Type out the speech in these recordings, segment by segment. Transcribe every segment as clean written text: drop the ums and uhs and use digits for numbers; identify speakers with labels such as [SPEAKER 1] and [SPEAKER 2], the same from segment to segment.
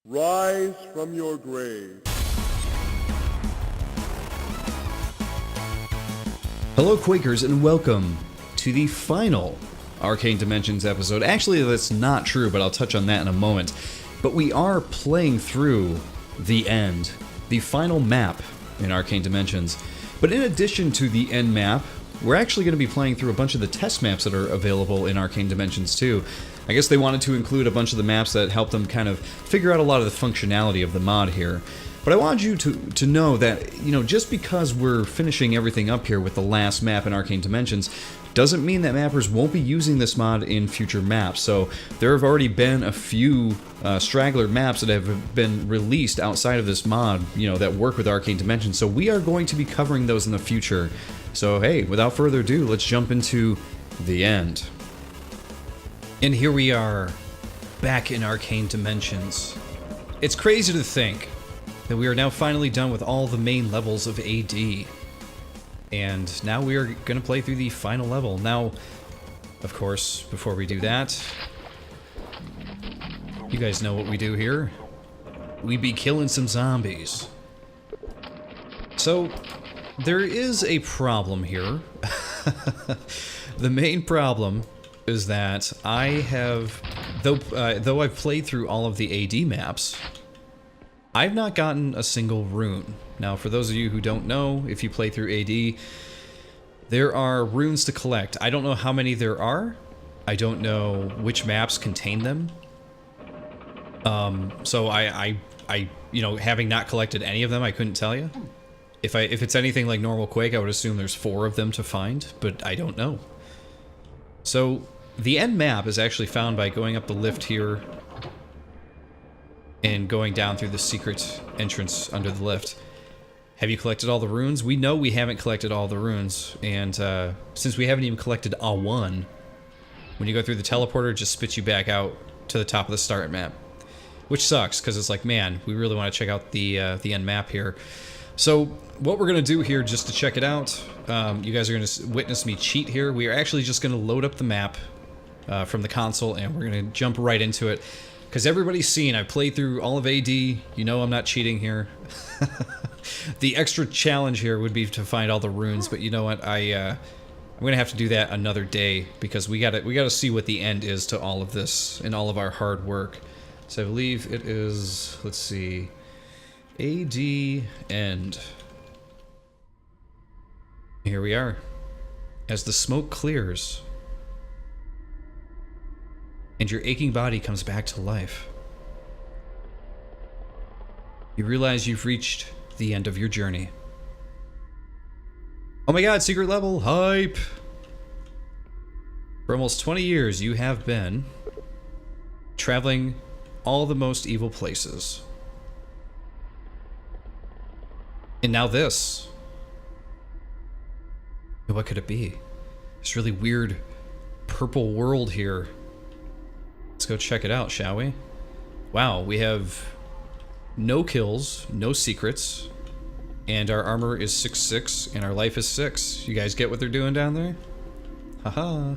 [SPEAKER 1] Rise from your grave.
[SPEAKER 2] Hello Quakers and welcome to the final Arcane Dimensions episode. Actually, that's not true, but I'll touch on that in a moment. But we are playing through the end, the final map in Arcane Dimensions. But in addition to the end map, we're actually going to be playing through a bunch of the test maps that are available in Arcane Dimensions too. I guess they wanted to include a bunch of the maps that help them kind of figure out a lot of the functionality of the mod here. But I wanted you to know that, you know, just because we're finishing everything up here with the last map in Arcane Dimensions, doesn't mean that mappers won't be using this mod in future maps. So there have already been a few straggler maps that have been released outside of this mod, you know, that work with Arcane Dimensions. So we are going to be covering those in the future. So hey, without further ado, let's jump into the end. And here we are, back in Arcane Dimensions. It's crazy to think that we are now finally done with all the main levels of AD. And now we are going to play through the final level. Now, of course, before we do that, you guys know what we do here. We be killing some zombies. So, there is a problem here. The main problem is that I have, though I've played through all of the AD maps, I've not gotten a single rune. Now, for those of you who don't know, if you play through AD, there are runes to collect. I don't know how many there are. I don't know which maps contain them. So I, you know, having not collected any of them, I couldn't tell you. If it's anything like normal Quake, I would assume there's 4 of them to find, but I don't know. So the end map is actually found by going up the lift here and going down through the secret entrance under the lift. Have you collected all the runes? We know we haven't collected all the runes, and since we haven't even collected a one, when you go through the teleporter, it just spits you back out to the top of the start map, which sucks because it's like, man, we really want to check out the end map here. So what we're gonna do here, just to check it out, you guys are gonna witness me cheat here. We are actually just gonna load up the map from the console, and we're gonna jump right into it. Because everybody's seen, I played through all of AD, you know I'm not cheating here. The extra challenge here would be to find all the runes, but you know what, I'm gonna have to do that another day, because we gotta see what the end is to all of this, and all of our hard work. So I believe it is, let's see, AD end. Here we are. As the smoke clears, and your aching body comes back to life, you realize you've reached the end of your journey. Oh my god, secret level, hype! For almost 20 years, you have been traveling all the most evil places. And now this. What could it be? This really weird purple world here. Let's go check it out, shall we? Wow, we have no kills, no secrets, and our armor is 6/6, and our life is 6. You guys get what they're doing down there? Haha.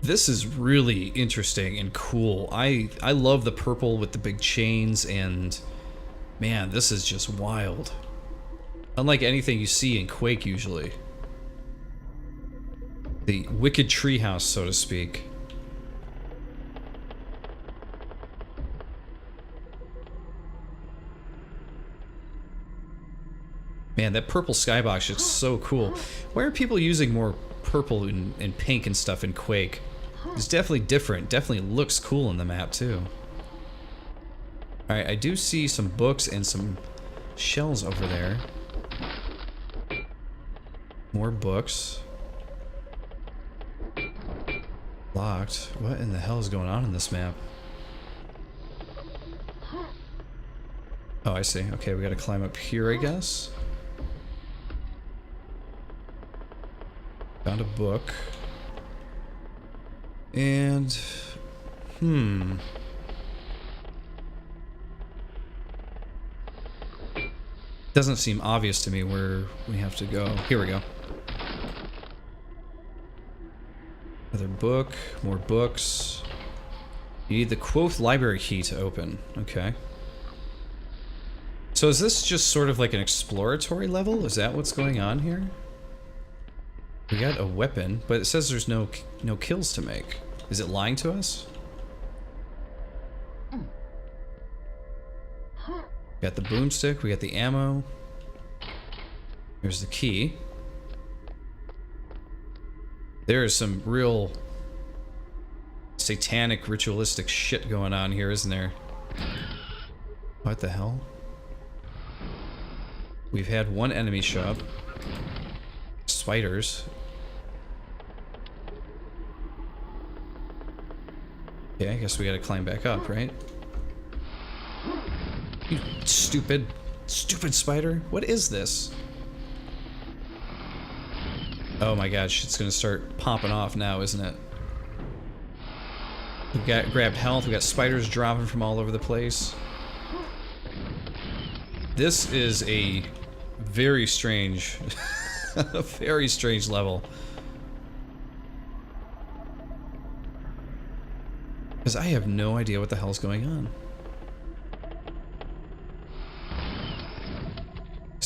[SPEAKER 2] This is really interesting and cool. I love the purple with the big chains, and man, this is just wild. Unlike anything you see in Quake usually. The wicked treehouse, so to speak. Man, that purple skybox is so cool. Why are people using more purple and pink and stuff in Quake? It's definitely different. Definitely looks cool in the map, too. Alright, I do see some books and some shells over there. More books. Locked. What in the hell is going on in this map? Oh, I see. Okay, we gotta climb up here, I guess. Found a book. And... Doesn't seem obvious to me where we have to go. Here we go. Another book. More books. You need the Quoth library key to open. Okay. So is this just sort of like an exploratory level? Is that what's going on here? We got a weapon, but it says there's no kills to make. Is it lying to us? We got the boomstick, we got the ammo. Here's the key. There's some real satanic, ritualistic shit going on here, isn't there? What the hell? We've had one enemy show up. Spiders. Okay, I guess we gotta climb back up, right? You stupid spider. What is this? Oh my gosh, it's gonna start popping off now, isn't it? We got grabbed health, we got spiders dropping from all over the place. This is a very strange, a very strange level. Because I have no idea what the hell's going on.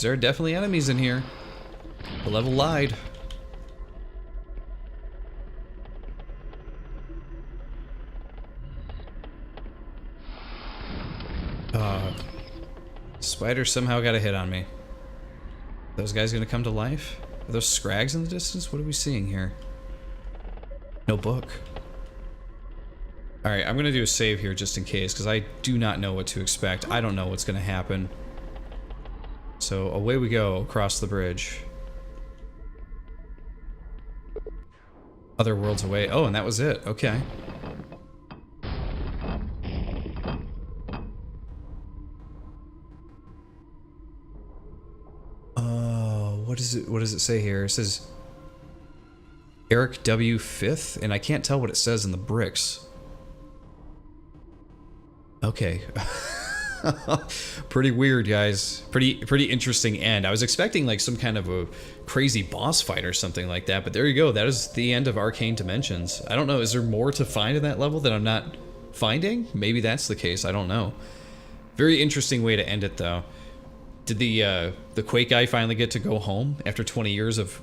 [SPEAKER 2] There are definitely enemies in here. The level lied. Spider somehow got a hit on me. Those guys gonna come to life? Are those scrags in the distance? What are we seeing here? No book. Alright, I'm gonna do a save here just in case, because I do not know what to expect. I don't know what's gonna happen. So away we go across the bridge. Other worlds away. Oh, and that was it. Okay. What does it say here? It says Eric W. 5th, and I can't tell what it says in the bricks. Okay. Pretty weird, guys. Pretty interesting end. I was expecting like some kind of a crazy boss fight or something like that, but there you go. That is the end of Arcane Dimensions. I don't know, is there more to find in that level that I'm not finding? Maybe that's the case, I don't know. Very interesting way to end it though. Did the Quake guy finally get to go home after 20 years of,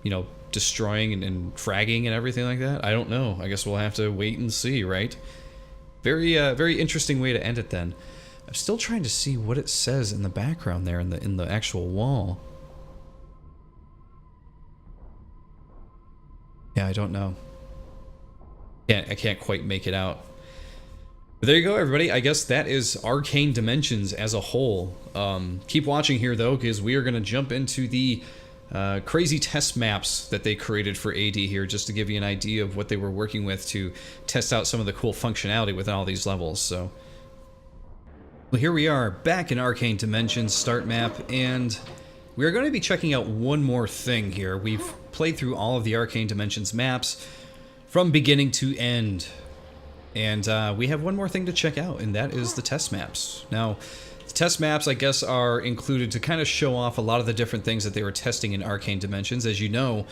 [SPEAKER 2] you know, destroying and fragging and everything like that? I don't know. I guess we'll have to wait and see, right? Very interesting way to end it then. I'm still trying to see what it says in the background there in the actual wall. Yeah, I don't know. I can't quite make it out. But there you go, everybody. I guess that is Arcane Dimensions as a whole. Keep watching here, though, because we are going to jump into the crazy test maps that they created for AD here, just to give you an idea of what they were working with to test out some of the cool functionality within all these levels. So, well, here we are back in Arcane Dimensions start map, and we are going to be checking out one more thing here. We've played through all of the Arcane Dimensions maps from beginning to end. And we have one more thing to check out, and that is the test maps. Now, the test maps, I guess, are included to kind of show off a lot of the different things that they were testing in Arcane Dimensions. As you know,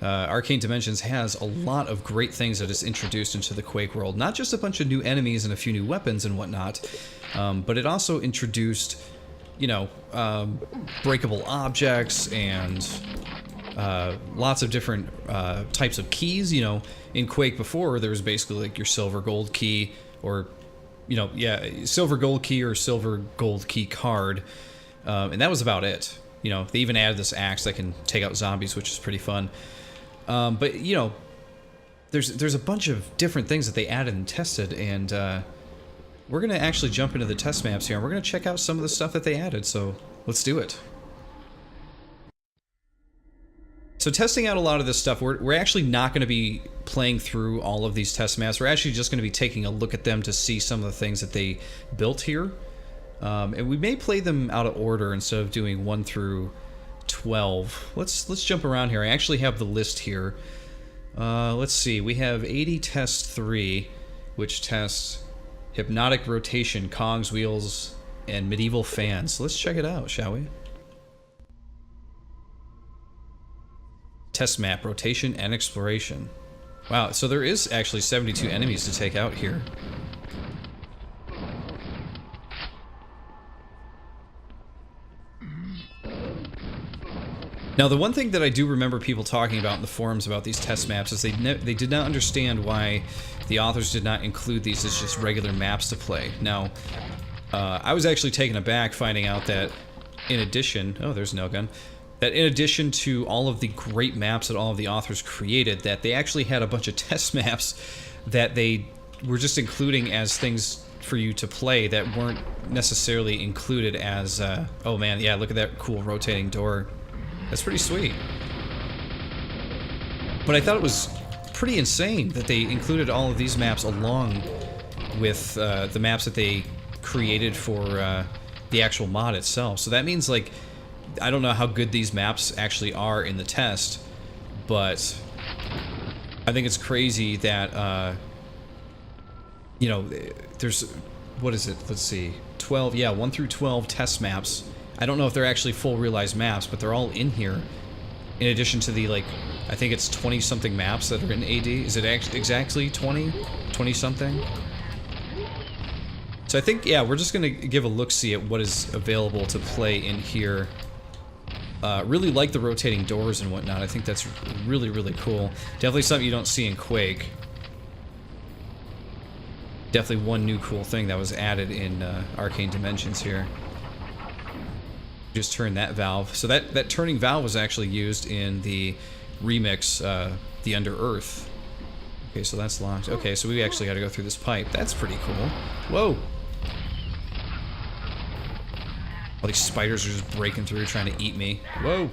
[SPEAKER 2] Arcane Dimensions has a lot of great things that is introduced into the Quake world. Not just a bunch of new enemies and a few new weapons and whatnot, but it also introduced, you know, breakable objects and lots of different types of keys. You know, in Quake before, there was basically like your silver gold key, or, you know, yeah, silver gold key or silver gold key card, and that was about it. You know, they even added this axe that can take out zombies, which is pretty fun. But you know, there's a bunch of different things that they added and tested, and we're gonna actually jump into the test maps here, and we're gonna check out some of the stuff that they added. So let's do it. So testing out a lot of this stuff, we're actually not going to be playing through all of these test maps. We're actually just going to be taking a look at them to see some of the things that they built here. And we may play them out of order instead of doing 1 through 12. Let's jump around here. I actually have the list here. Let's see. We have 80 Test 3, which tests Hypnotic Rotation, Cogs, Wheels, and Medieval Fans. So let's check it out, shall we? Test map, rotation, and exploration. Wow, so there is actually 72 enemies to take out here. Now, the one thing that I do remember people talking about in the forums about these test maps is they did not understand why the authors did not include these as just regular maps to play. Now, I was actually taken aback finding out that in addition... Oh, there's no gun. That in addition to all of the great maps that all of the authors created, that they actually had a bunch of test maps that they were just including as things for you to play that weren't necessarily included as... oh man, yeah, look at that cool rotating door. That's pretty sweet. But I thought it was pretty insane that they included all of these maps along with the maps that they created for the actual mod itself. So that means, like, I don't know how good these maps actually are in the test, but I think it's crazy that, you know, there's, what is it? Let's see, 12, yeah, 1 through 12 test maps. I don't know if they're actually full realized maps, but they're all in here. In addition to the, like, I think it's 20-something maps that are in AD. Is it exactly 20? 20-something? So I think, yeah, we're just going to give a look-see at what is available to play in here. Really like the rotating doors and whatnot. I think that's really, really cool. Definitely something you don't see in Quake. Definitely one new cool thing that was added in Arcane Dimensions here. Just turn that valve. So that turning valve was actually used in the remix, the Under Earth. Okay, so that's locked. Okay, so we actually got to go through this pipe. That's pretty cool. Whoa! All these spiders are just breaking through, trying to eat me. Whoa!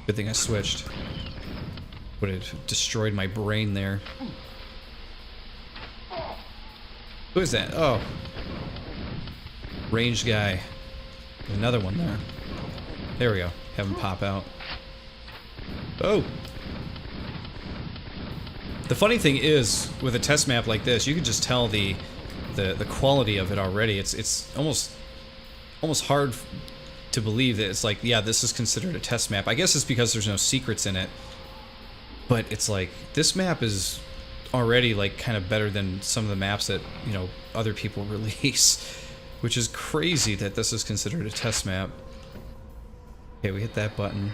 [SPEAKER 2] Good thing I switched. Would have destroyed my brain there. Who is that? Oh. Ranged guy. There's another one there. There we go. Have him pop out. Oh! The funny thing is, with a test map like this, you can just tell the quality of it already. It's almost hard to believe that it's like, yeah, this is considered a test map. I guess it's because there's no secrets in it. But it's like, this map is already like kind of better than some of the maps that, you know, other people release. Which is crazy that this is considered a test map. Okay, we hit that button.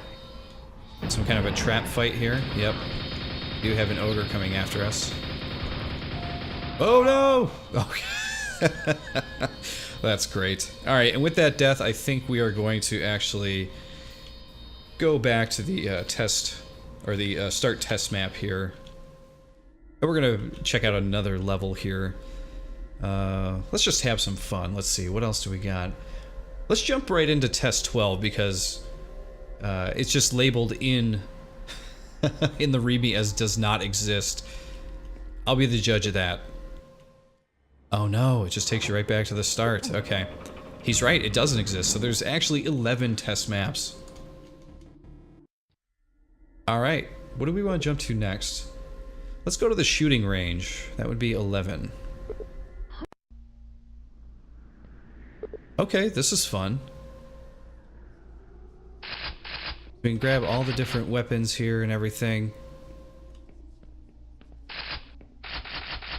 [SPEAKER 2] Some kind of a trap fight here. Yep. We do have an ogre coming after us. Oh no! Okay. That's great. Alright, and with that death, I think we are going to actually go back to the test, or the start test map here. And we're going to check out another level here. Let's just have some fun. Let's see, what else do we got? Let's jump right into test 12 because it's just labeled in in the README as does not exist. I'll be the judge of that. Oh no, it just takes you right back to the start. Okay. He's right, it doesn't exist. So there's actually 11 test maps. Alright, what do we want to jump to next? Let's go to the shooting range. That would be 11. Okay, this is fun. We can grab all the different weapons here and everything.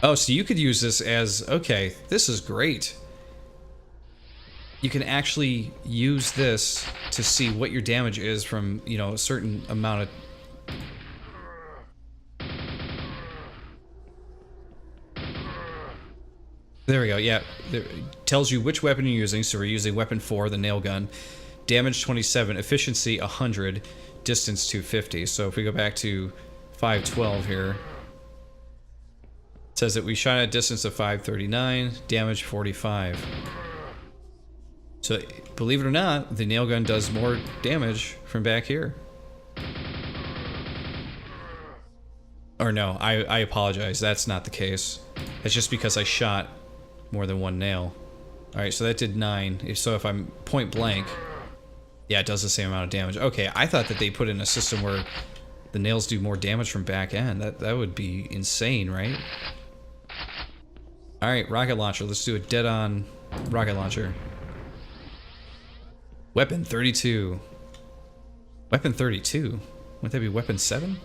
[SPEAKER 2] Oh, so you could use this as... Okay, this is great. You can actually use this to see what your damage is from, you know, a certain amount of... There we go, yeah. It tells you which weapon you're using, so we're using weapon 4, the nail gun. Damage 27, efficiency 100, distance 250. So if we go back to 512 here, it says that we shot at a distance of 539, damage 45. So believe it or not, the nail gun does more damage from back here. Or no, I apologize, that's not the case. It's just because I shot more than one nail. Alright, so that did 9. So if I'm point blank, yeah, it does the same amount of damage. Okay, I thought that they put in a system where the nails do more damage from back end. That would be insane, right? Alright, rocket launcher. Let's do a dead-on rocket launcher. Weapon 32. Weapon 32? Wouldn't that be weapon 7?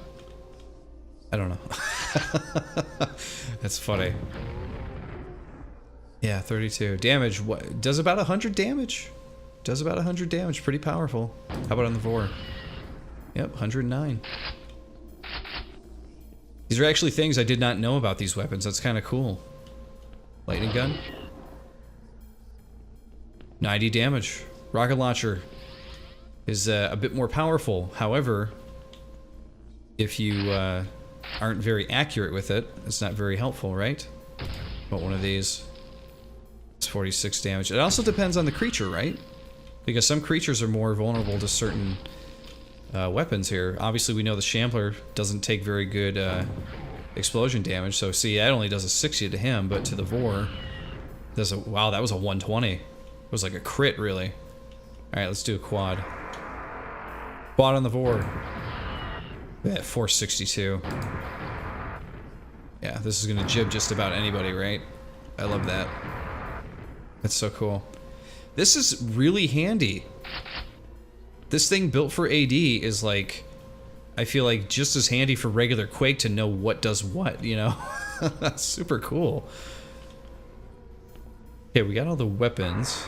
[SPEAKER 2] I don't know. That's funny. Yeah, 32. Damage, what, does about 100 damage? Does about 100 damage. Pretty powerful. How about on the Vor? Yep, 109. These are actually things I did not know about these weapons. That's kind of cool. Lightning gun. 90 damage. Rocket launcher is a bit more powerful. However, if you aren't very accurate with it, it's not very helpful, right? But one of these. It's 46 damage. It also depends on the creature, right? Because some creatures are more vulnerable to certain weapons here. Obviously, we know the Shambler doesn't take very good explosion damage. So, see, that only does a 60 to him, but to the Vor, does a... Wow, that was a 120. It was like a crit, really. Alright, let's do a quad. Quad on the Vor. Yeah, 462. Yeah, this is gonna jib just about anybody, right? I love that. That's so cool. This is really handy. This thing built for AD is like, I feel like just as handy for regular Quake to know what does what, you know? That's super cool. Okay, we got all the weapons.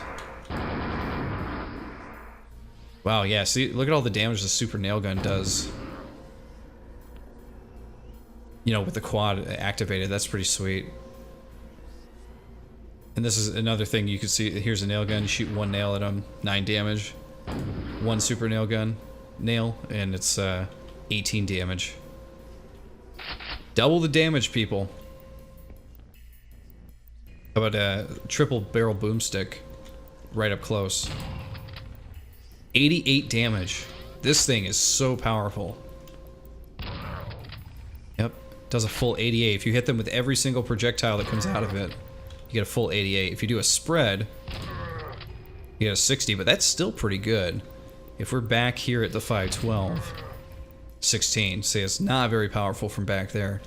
[SPEAKER 2] Wow, yeah, see, look at all the damage the super nail gun does. You know, with the quad activated, that's pretty sweet. And this is another thing you can see. Here's a nail gun. You shoot one nail at them, 9 damage. One super nail gun, nail, and it's 18 damage. Double the damage, people. How about a triple barrel boomstick right up close? 88 damage. This thing is so powerful. Yep, does a full 88. If you hit them with every single projectile that comes out of it, you get a full 88. If you do a spread, you get a 60, but that's still pretty good. If we're back here at the 512, 16. See, it's not very powerful from back there.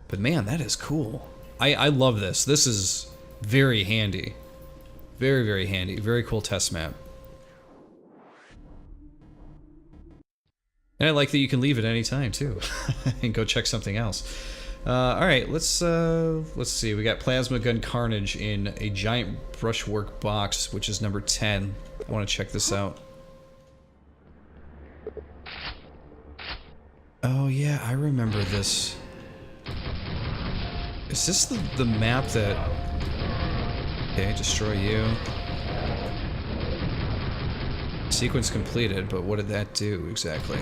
[SPEAKER 2] But man, that is cool. I love this. This is very handy. Very, very handy. Very cool test map. And I like that you can leave at any time too, and go check something else. All right, let's see. We got Plasma Gun Carnage in a giant brushwork box, which is number 10. I want to check this out. Oh yeah, I remember this. Is this the map that? Okay, destroy you. Sequence completed, but what did that do exactly?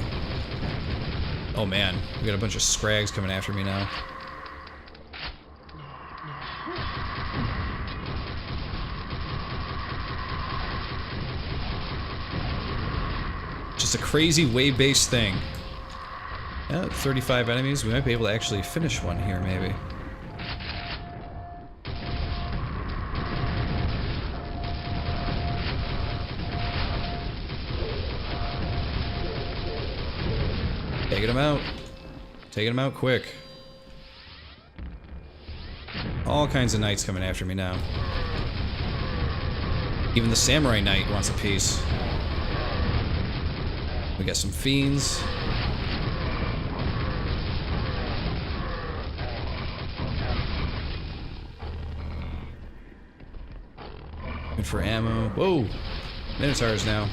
[SPEAKER 2] Oh man, we got a bunch of scrags coming after me now. Just a crazy wave-based thing. Yeah, 35 enemies. We might be able to actually finish one here, maybe. Taking him out. Taking him out quick. All kinds of knights coming after me now. Even the samurai knight wants a piece. We got some fiends. Good for ammo. Whoa! Minotaurs now.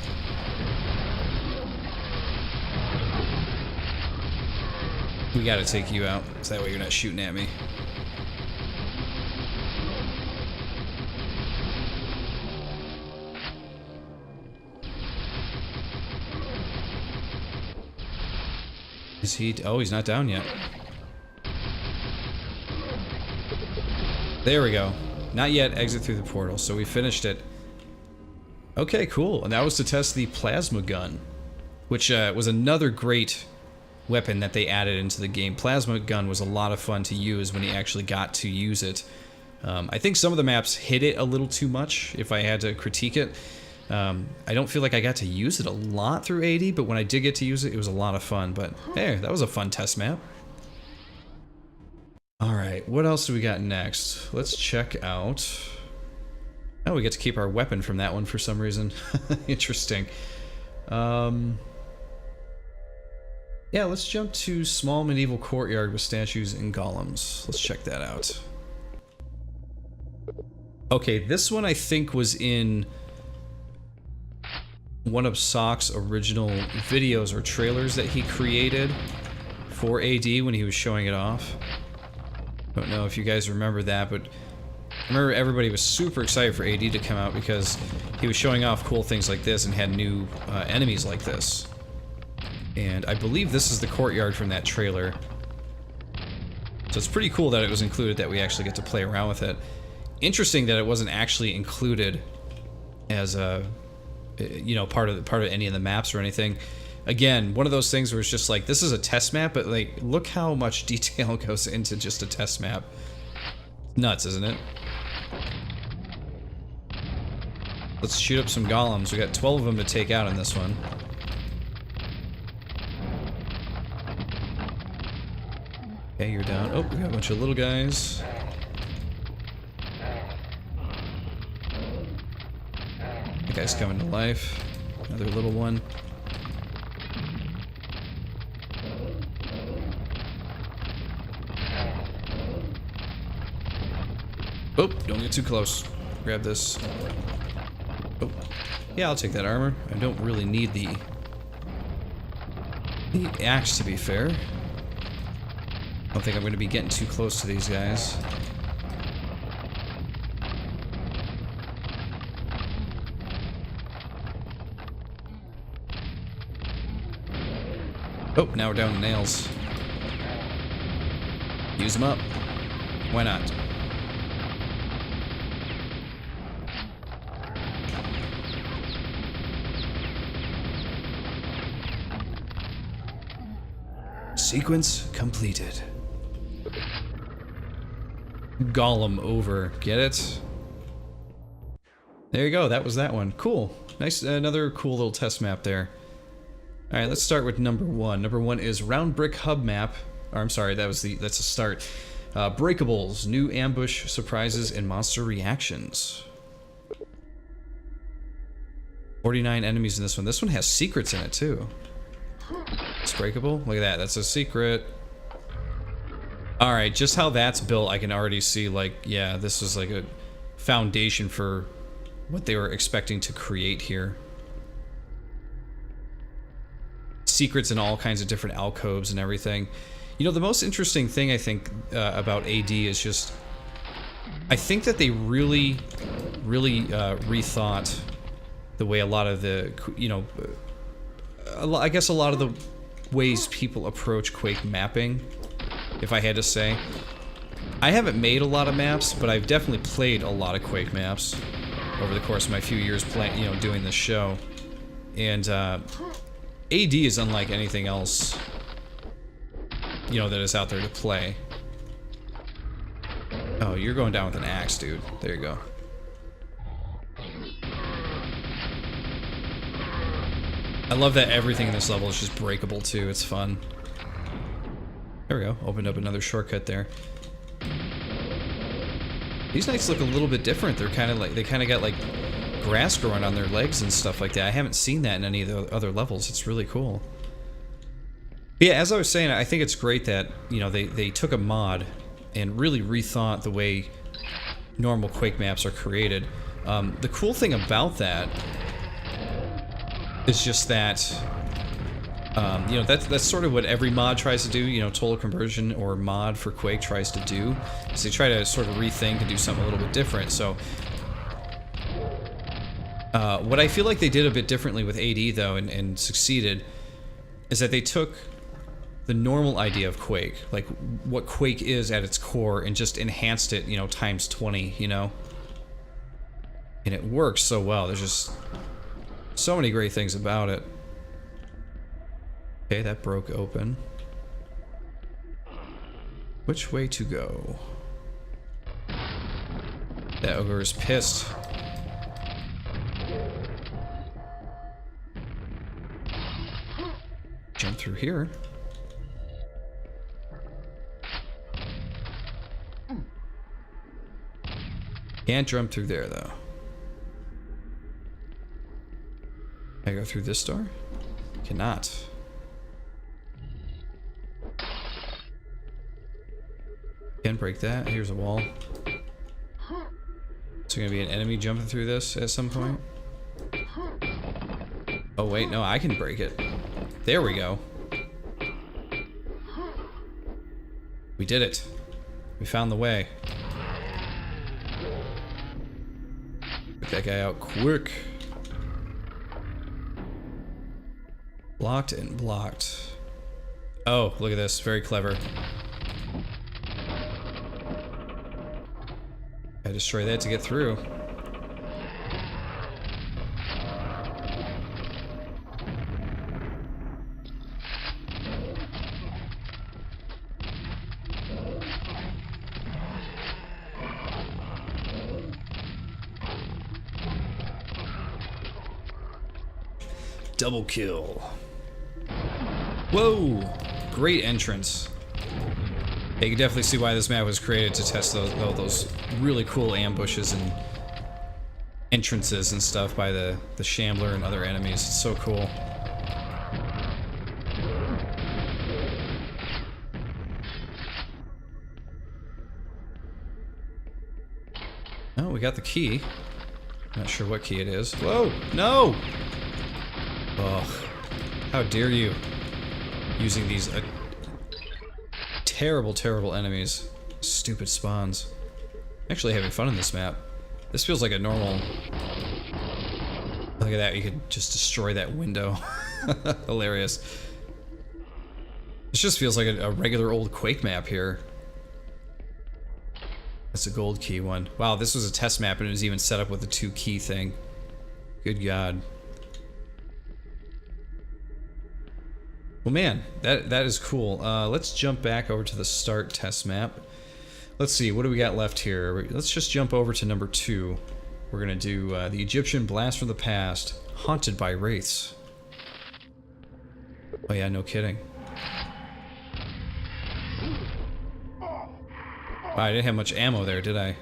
[SPEAKER 2] We gotta take you out, so that way you're not shooting at me. Is he? Oh, he's not down yet. There we go. Not yet. Exit through the portal. So we finished it. Okay, cool. And that was to test the plasma gun, which was another great weapon that they added into the game. Plasma gun was a lot of fun to use when you actually got to use it. I think some of the maps hit it a little too much, if I had to critique it. I don't feel like I got to use it a lot through 80, but when I did get to use it, it was a lot of fun. But hey, that was a fun test map. Alright, what else do we got next? Let's check out... Oh, we get to keep our weapon from that one for some reason. Interesting. Yeah, let's jump to small medieval courtyard with statues and golems. Let's check that out. Okay, this one I think was in one of Sock's original videos or trailers that he created for AD when he was showing it off. Don't know if you guys remember that, but I remember everybody was super excited for AD to come out because he was showing off cool things like this and had new enemies like this. And I believe this is the courtyard from that trailer. So it's pretty cool that it was included, that we actually get to play around with it. Interesting that it wasn't actually included as a, you know, part of any of the maps or anything. Again, one of those things where it's just like, this is a test map, but like, look how much detail goes into just a test map. Nuts, isn't it? Let's shoot up some golems. We got 12 of them to take out in this one. Okay, you're down. Oh, we got a bunch of little guys. That guy's coming to life. Another little one. Oh, don't get too close. Grab this. Oh, yeah, I'll take that armor. I don't really need the axe, to be fair. I don't think I'm going to be getting too close to these guys. Oh, now we're down to nails. Use them up. Why not? Sequence completed. Golem over. Get it? There you go. That was that one. Cool. Nice. Another cool little test map there. All right, let's start with number one. Number one is Round Brick Hub Map. Or, I'm sorry, that's a start. Breakables, new ambush surprises and monster reactions. 49 enemies in this one. This one has secrets in it too. It's breakable. Look at that. That's a secret. All right, just how that's built, I can already see, like, yeah, this is like a foundation for what they were expecting to create here. Secrets in all kinds of different alcoves and everything. You know, the most interesting thing I think about AD is just, I think that they really rethought the way a lot of the, you know, I guess a lot of the ways people approach Quake mapping, if I had to say. I haven't made a lot of maps, but I've definitely played a lot of Quake maps over the course of my few years playing, you know, doing this show. And AD is unlike anything else, you know, that is out there to play. Oh, you're going down with an axe, dude. There you go. I love that everything in this level is just breakable too. It's fun. There we go. Opened up another shortcut there. These knights look a little bit different. They're kind of like, they kind of got like grass growing on their legs and stuff like that. I haven't seen that in any of the other levels. It's really cool. But yeah, as I was saying, I think it's great that, you know, they took a mod and really rethought the way normal Quake maps are created. The cool thing about that is just that, you know, that's sort of what every mod tries to do, you know, total conversion or mod for Quake tries to do. So they try to sort of rethink and do something a little bit different. So, what I feel like they did a bit differently with AD, though, and succeeded, is that they took the normal idea of Quake, like what Quake is at its core, and just enhanced it, you know, times 20, you know? And it works so well. There's just so many great things about it. Okay, that broke open. Which way to go? That ogre is pissed. Jump through here. Can't jump through there, though. Can I go through this door? Cannot. Can't break that. Here's a wall. So gonna be an enemy jumping through this at some point? Oh wait, no, I can break it. There we go. We did it. We found the way. Get that guy out quick. Blocked and blocked. Oh, look at this. Very clever. I destroy that to get through. Double kill. Whoa! Great entrance. Yeah, you can definitely see why this map was created, to test those really cool ambushes and entrances and stuff by the Shambler and other enemies. It's so cool. Oh, we got the key. Not sure what key it is. Whoa! No! Ugh. How dare you? Using these terrible, terrible enemies. Stupid spawns. Actually having fun in this map. This feels like a normal... Look at that, you could just destroy that window. Hilarious. This just feels like a regular old Quake map here. That's a gold key one. Wow, this was a test map and it was even set up with a 2 key thing. Good God. Well, man, that is cool. Let's jump back over to the start test map. Let's see, what do we got left here? Let's just jump over to number 2. We're gonna do the Egyptian Blast from the Past, Haunted by Wraiths. Oh yeah, no kidding. Wow, I didn't have much ammo there, did I?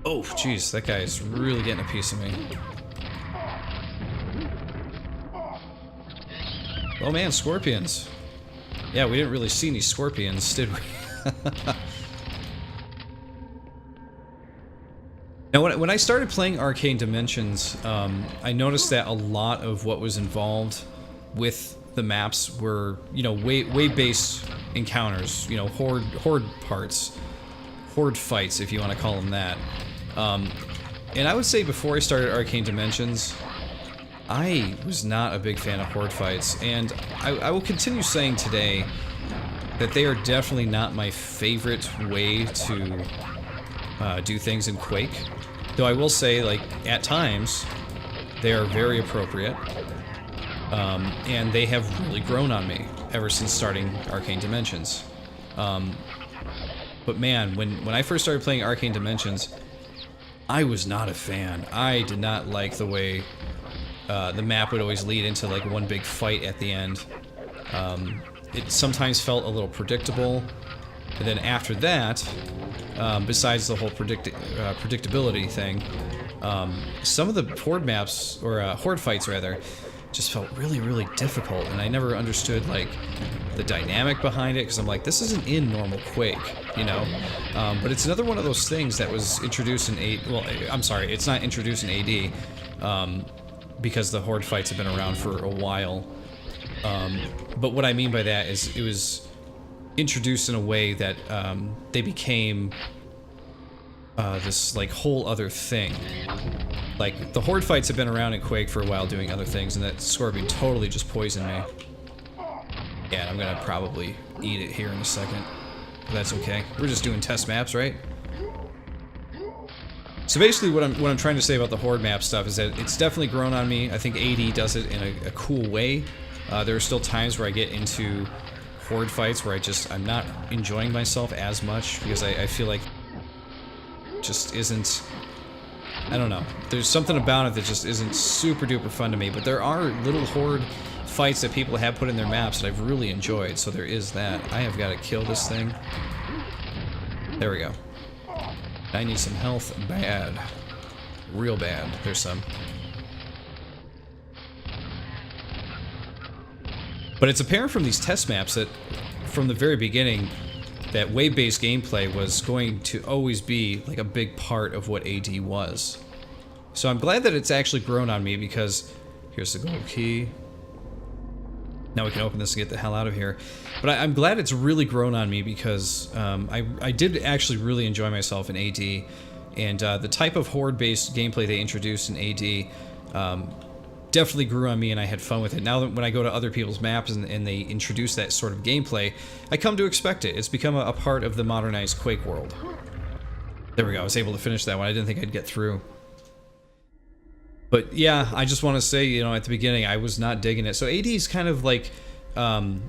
[SPEAKER 2] Oh, jeez, that guy is really getting a piece of me. Oh man, scorpions. Yeah, we didn't really see any scorpions, did we? Now, when I started playing Arcane Dimensions, I noticed that a lot of what was involved with the maps were, you know, wave-based encounters, you know, horde parts, horde fights, if you want to call them that. And I would say before I started Arcane Dimensions, I was not a big fan of horde fights, and I will continue saying today that they are definitely not my favorite way to do things in Quake. Though I will say, like, at times, they are very appropriate, and they have really grown on me ever since starting Arcane Dimensions. But man, when I first started playing Arcane Dimensions, I was not a fan. I did not like the way the map would always lead into like one big fight at the end. It sometimes felt a little predictable, and then after that, besides the whole predictability thing, some of the horde maps, or horde fights rather, just felt really, really difficult, and I never understood like the dynamic behind it, because I'm like, this isn't in normal Quake, you know? But it's another one of those things that was introduced in well, I'm sorry, it's not introduced in AD, because the horde fights have been around for a while. But what I mean by that is it was introduced in a way that they became this like whole other thing. Like, the horde fights have been around in Quake for a while doing other things, and that scorpion totally just poisoned me. Yeah, and I'm gonna probably eat it here in a second. But that's okay. We're just doing test maps, right? So basically what I'm trying to say about the horde map stuff is that it's definitely grown on me. I think AD does it in a cool way. There are still times where I get into horde fights where I'm not enjoying myself as much, because I feel like it just isn't, I don't know. There's something about it that just isn't super duper fun to me, but there are little horde fights that people have put in their maps that I've really enjoyed, so there is that. I have got to kill this thing. There we go. I need some health bad. Real bad. There's some. But it's apparent from these test maps that, from the very beginning, that wave-based gameplay was going to always be like a big part of what AD was. So I'm glad that it's actually grown on me, because here's the gold key. Now we can open this and get the hell out of here. But I'm glad it's really grown on me, because I did actually really enjoy myself in AD. And the type of horde-based gameplay they introduced in AD definitely grew on me, and I had fun with it. Now that when I go to other people's maps and they introduce that sort of gameplay, I come to expect it. It's become a part of the modernized Quake world. There we go, I was able to finish that one. I didn't think I'd get through. But yeah, I just want to say, you know, at the beginning, I was not digging it. So AD is kind of like, I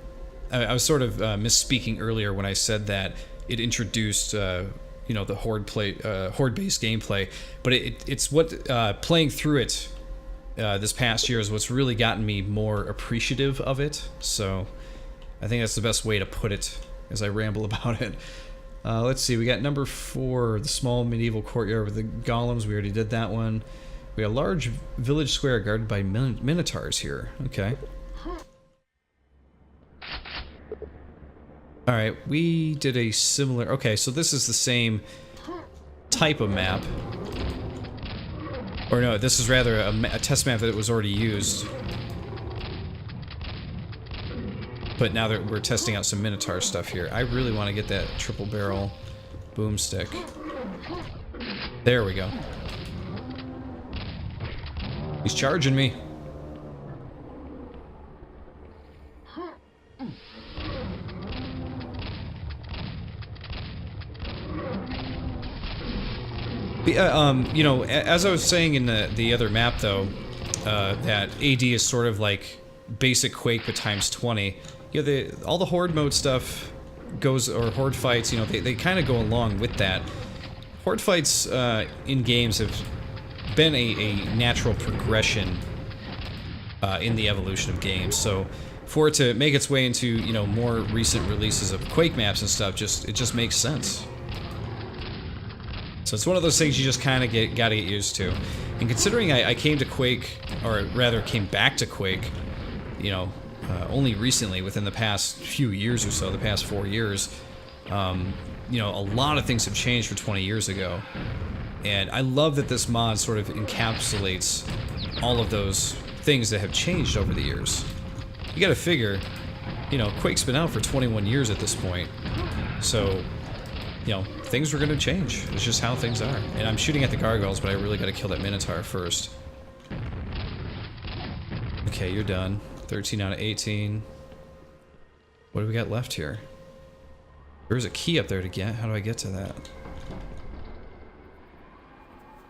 [SPEAKER 2] was sort of misspeaking earlier when I said that it introduced, you know, the horde-based gameplay. But it's what, playing through it this past year is what's really gotten me more appreciative of it. So I think that's the best way to put it as I ramble about it. Let's see, we got number 4, the small medieval courtyard with the golems. We already did that one. We got a large village square guarded by minotaurs here. Okay. Alright, we did a similar... Okay, so this is the same type of map. Or no, this is rather a test map that was already used. But now that we're testing out some minotaur stuff here, I really want to get that triple barrel boomstick. There we go. He's charging me. You know, as I was saying in the other map, though, that AD is sort of like basic Quake but times 20. You know, all the horde mode stuff goes, or horde fights, you know, they kind of go along with that. Horde fights in games have been a natural progression in the evolution of games. So for it to make its way into, you know, more recent releases of Quake maps and stuff, it just makes sense. So it's one of those things you just kind of gotta get used to. And considering I came to Quake, or rather came back to Quake, you know, only recently, within the past few years or so, the past 4 years, you know, a lot of things have changed from 20 years ago. And I love that this mod sort of encapsulates all of those things that have changed over the years. You gotta figure, you know, Quake's been out for 21 years at this point. So, you know, things were gonna change. It's just how things are. And I'm shooting at the gargoyles, but I really gotta kill that minotaur first. Okay, you're done. 13 out of 18. What do we got left here? There's a key up there to get. How do I get to that?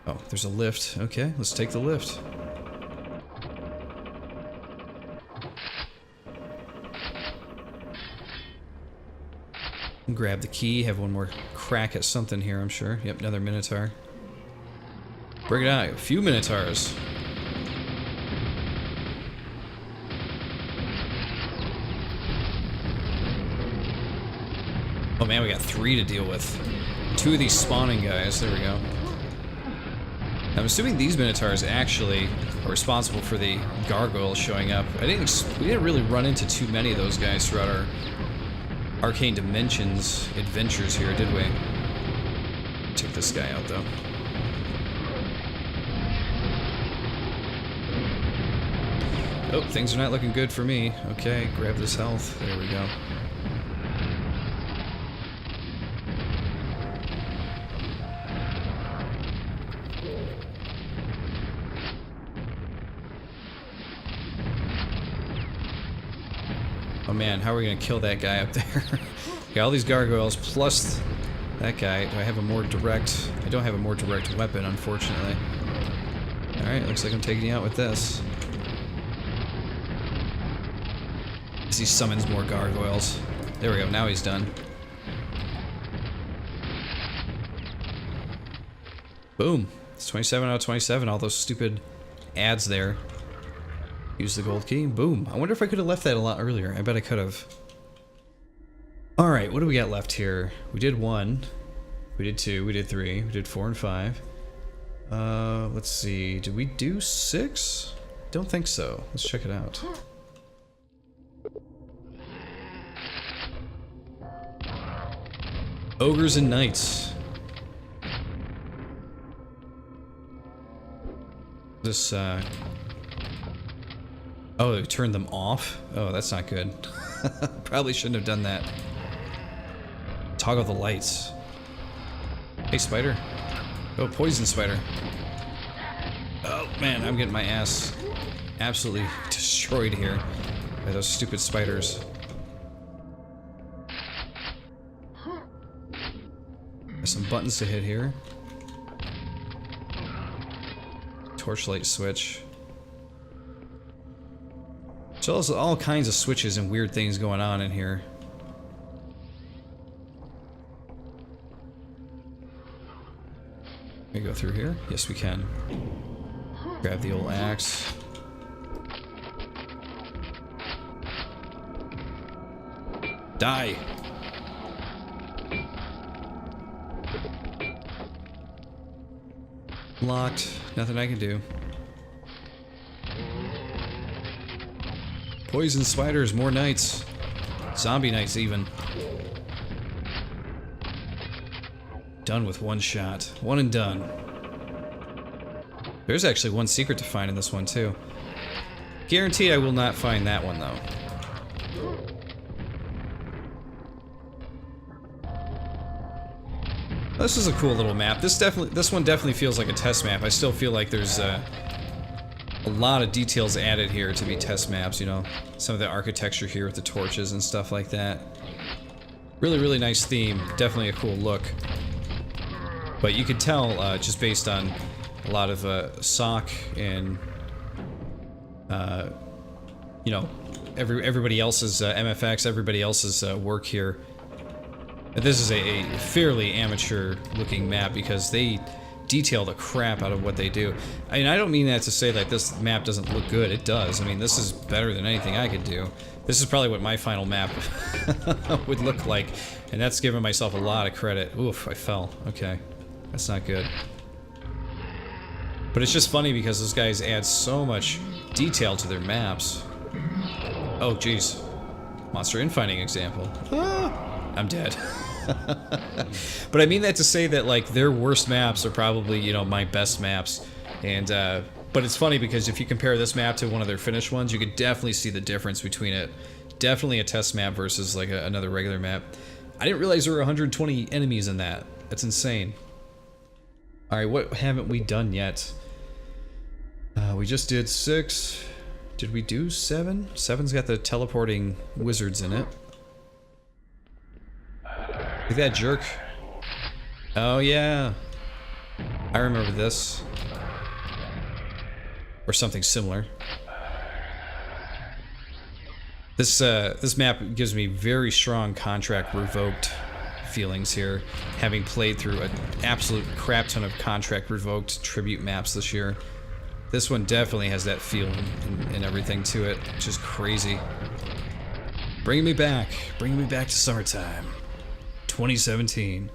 [SPEAKER 2] Oh, there's a lift. Okay, let's take the lift. Grab the key, have one more crack at something here, I'm sure. Yep, another minotaur. Bring it out, a few minotaurs. Oh man, we got 3 to deal with. 2 of these spawning guys, there we go. I'm assuming these minotaurs actually are responsible for the gargoyles showing up. We didn't really run into too many of those guys throughout our Arcane Dimensions adventures here, did we? Take this guy out, though. Oh, things are not looking good for me. Okay, grab this health. There we go. Oh man, how are we gonna kill that guy up there? Got all these gargoyles plus that guy. Do I have a more direct... I don't have a more direct weapon, unfortunately. Alright, looks like I'm taking you out with this. As he summons more gargoyles. There we go, now he's done. Boom. It's 27 out of 27, all those stupid ads there. Use the gold key. Boom. I wonder if I could have left that a lot earlier. I bet I could have. Alright, what do we got left here? We did 1. We did 2. We did 3. We did 4 and 5. Let's see. Did we do 6? Don't think so. Let's check it out. Ogres and Knights. This, oh, they turned them off? Oh, that's not good. Probably shouldn't have done that. Toggle the lights. Hey, spider. Oh, poison spider. Oh, man, I'm getting my ass absolutely destroyed here by those stupid spiders. There's some buttons to hit here. Torchlight switch. So there's all kinds of switches and weird things going on in here. Can we go through here? Yes, we can. Grab the old axe. Die! Locked. Nothing I can do. Poison spiders, more knights. Zombie knights, even. Done with one shot. One and done. There's actually one secret to find in this one, too. Guaranteed I will not find that one, though. This is a cool little map. This one definitely feels like a test map. I still feel like there's a lot of details added here to be test maps, you know. Some of the architecture here with the torches and stuff like that. Really, really nice theme. Definitely a cool look. But you could tell, just based on a lot of SOC and, you know, everybody else's MFX, everybody else's work here. This is a fairly amateur-looking map because they detail the crap out of what they do. I mean, I don't mean that to say that this map doesn't look good. It does. I mean, this is better than anything I could do. This is probably what my final map would look like, and that's giving myself a lot of credit. Oof, I fell. Okay. That's not good. But it's just funny because those guys add so much detail to their maps. Oh, jeez. Monster infighting example. Ah, I'm dead. But I mean that to say that, like, their worst maps are probably, you know, my best maps. And, but it's funny because if you compare this map to one of their finished ones, you could definitely see the difference between it. Definitely a test map versus, like, another regular map. I didn't realize there were 120 enemies in that. That's insane. Alright, what haven't we done yet? We just did 6. Did we do 7? 7's got the teleporting wizards in it. Look at that jerk. Oh yeah. I remember this. Or something similar. This map gives me very strong Contract Revoked feelings here, having played through an absolute crap ton of Contract Revoked tribute maps this year. This one definitely has that feeling and everything to it, which is crazy. Bringing me back to summertime. 2017.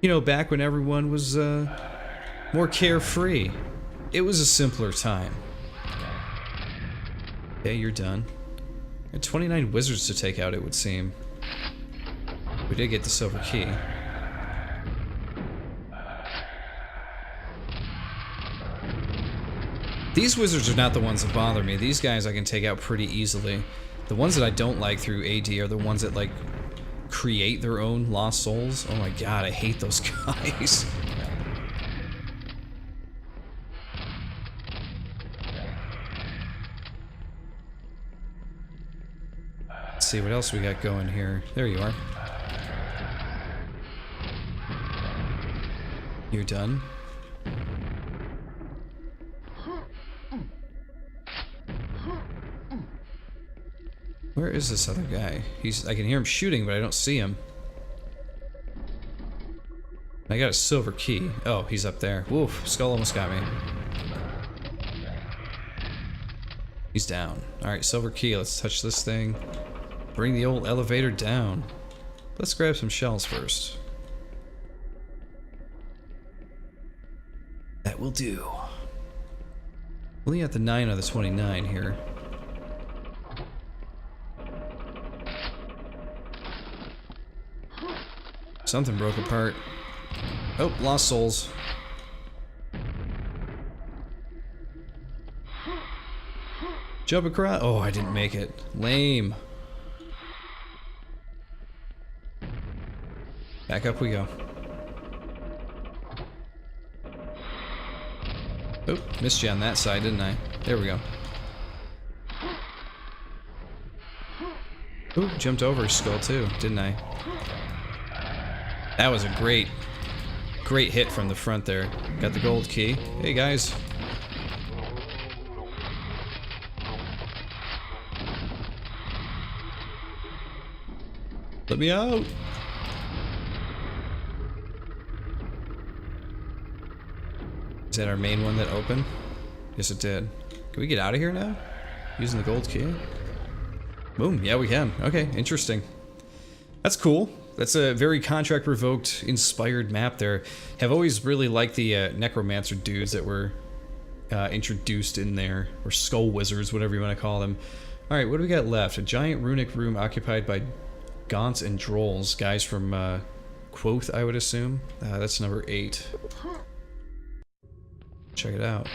[SPEAKER 2] You know, back when everyone was more carefree. It was a simpler time. Okay, you're done. Got 29 wizards to take out, it would seem. We did get the silver key. These wizards are not the ones that bother me. These guys I can take out pretty easily. The ones that I don't like through AD are the ones that, like, create their own lost souls. Oh my god, I hate those guys. Let's see what else we got going here. There you are. You're done. Where is this other guy? I can hear him shooting, but I don't see him. I got a silver key. Oh, he's up there. Woof, skull almost got me. He's down. Alright, silver key. Let's touch this thing. Bring the old elevator down. Let's grab some shells first. That will do. Only at the 9 out of the 29 here. Something broke apart. Oh, lost souls. Jump across. Oh, I didn't make it. Lame. Back up we go. Oop, missed you on that side, didn't I? There we go. Oop, jumped over his skull too, didn't I? That was a great hit from the front there. Got the gold key. Hey guys. Let me out. Is that our main one that opened? Yes, it did. Can we get out of here now? Using the gold key? Boom. Yeah, we can. Okay, interesting. That's cool. That's a very contract revoked inspired map there. Have always really liked the necromancer dudes that were introduced in there, or skull wizards, whatever you want to call them. All right, what do we got left? A giant runic room occupied by gaunts and drolls, guys from Quoth, I would assume. That's number 8. Check it out.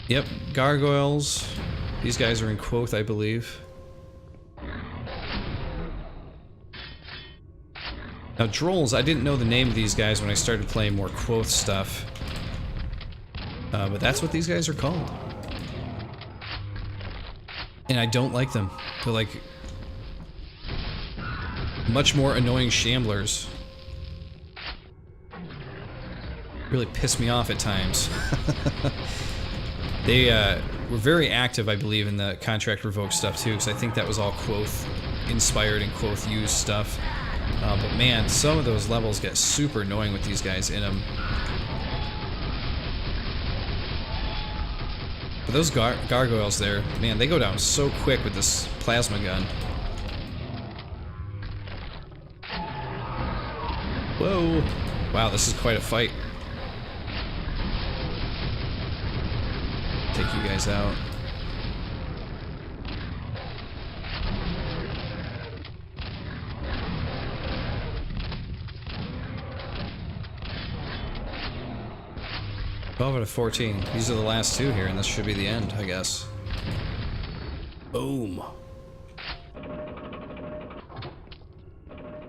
[SPEAKER 2] Yep, gargoyles. These guys are in Quoth, I believe. Now, drolls, I didn't know the name of these guys when I started playing more Quoth stuff. But that's what these guys are called. And I don't like them. They're like much more annoying shamblers. Really piss me off at times. They were very active, I believe, in the contract revoked stuff too, because I think that was all Quoth inspired and Quoth used stuff. But man, some of those levels get super annoying with these guys in them. But those gargoyles there, man, they go down so quick with this plasma gun. Whoa. Wow, this is quite a fight. Take you guys out. Out of 14. These are the last 2 here, and this should be the end, I guess. Boom.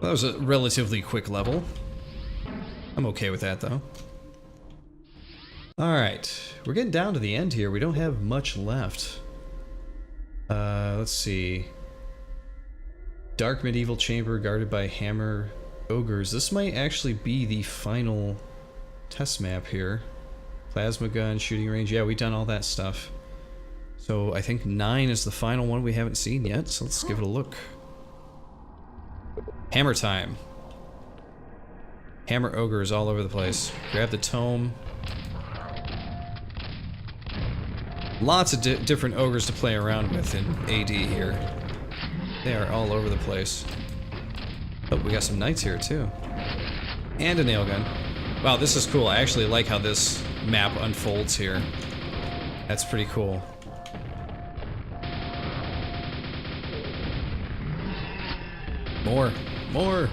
[SPEAKER 2] That was a relatively quick level. I'm okay with that, though. Alright, we're getting down to the end here. We don't have much left. Let's see. Dark medieval chamber guarded by hammer ogres. This might actually be the final test map here. Plasma gun, shooting range. Yeah, we've done all that stuff. So I think 9 is the final one we haven't seen yet, so let's give it a look. Hammer time. Hammer ogres all over the place. Grab the tome. Lots of different ogres to play around with in AD here. They are all over the place. Oh, we got some knights here too. And a nail gun. Wow, this is cool. I actually like how this map unfolds here. That's pretty cool. More. More.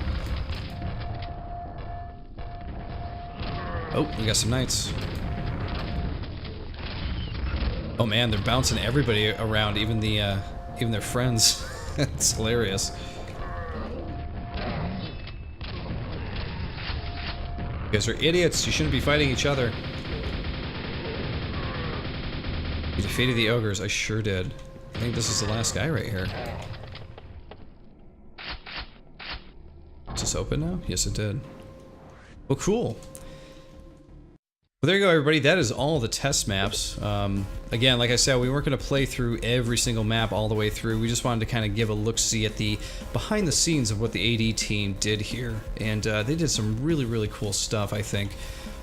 [SPEAKER 2] Oh, we got some knights. Oh man, they're bouncing everybody around, even their friends. It's hilarious. You guys are idiots. You shouldn't be fighting each other. You defeated the ogres. I sure did. I think this is the last guy right here. Is this open now? Yes, it did. Well, cool. Well, there you go, everybody. That is all the test maps. Again, like I said, we weren't going to play through every single map all the way through. We just wanted to kind of give a look-see at the behind the scenes of what the AD team did here. And they did some really, really cool stuff, I think.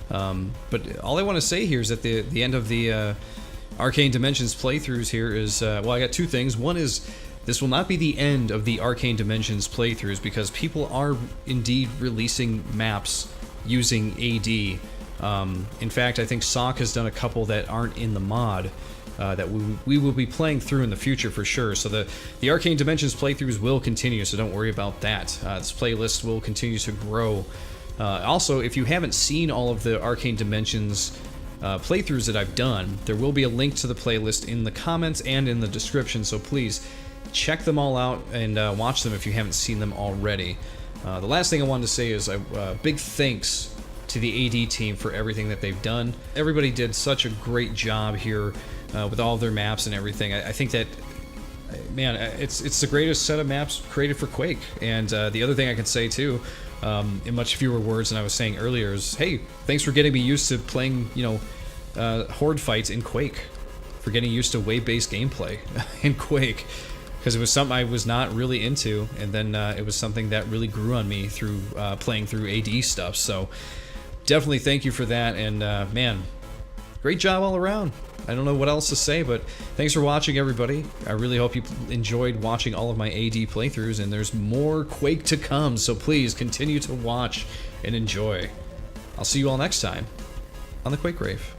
[SPEAKER 2] But all I want to say here is that the end of the Arcane Dimensions playthroughs here is, well, I got 2 things. One is, this will not be the end of the Arcane Dimensions playthroughs, because people are indeed releasing maps using AD. In fact, I think Sock has done a couple that aren't in the mod that we will be playing through in the future for sure. So the Arcane Dimensions playthroughs will continue, so don't worry about that. This playlist will continue to grow. Also, if you haven't seen all of the Arcane Dimensions playthroughs that I've done. There will be a link to the playlist in the comments and in the description, so please check them all out and watch them if you haven't seen them already. The last thing I wanted to say is big thanks to the AD team for everything that they've done. Everybody did such a great job here with all of their maps and everything. I think that, man, it's the greatest set of maps created for Quake. And the other thing I can say too, in much fewer words than I was saying earlier, is hey, thanks for getting me used to playing, horde fights in Quake, for getting used to wave-based gameplay in Quake, because it was something I was not really into, and then it was something that really grew on me through playing through AD stuff. So definitely thank you for that, and man, great job all around. I don't know what else to say, but thanks for watching, everybody. I really hope you enjoyed watching all of my AD playthroughs, and there's more Quake to come, so please continue to watch and enjoy. I'll see you all next time on the Quake Rave.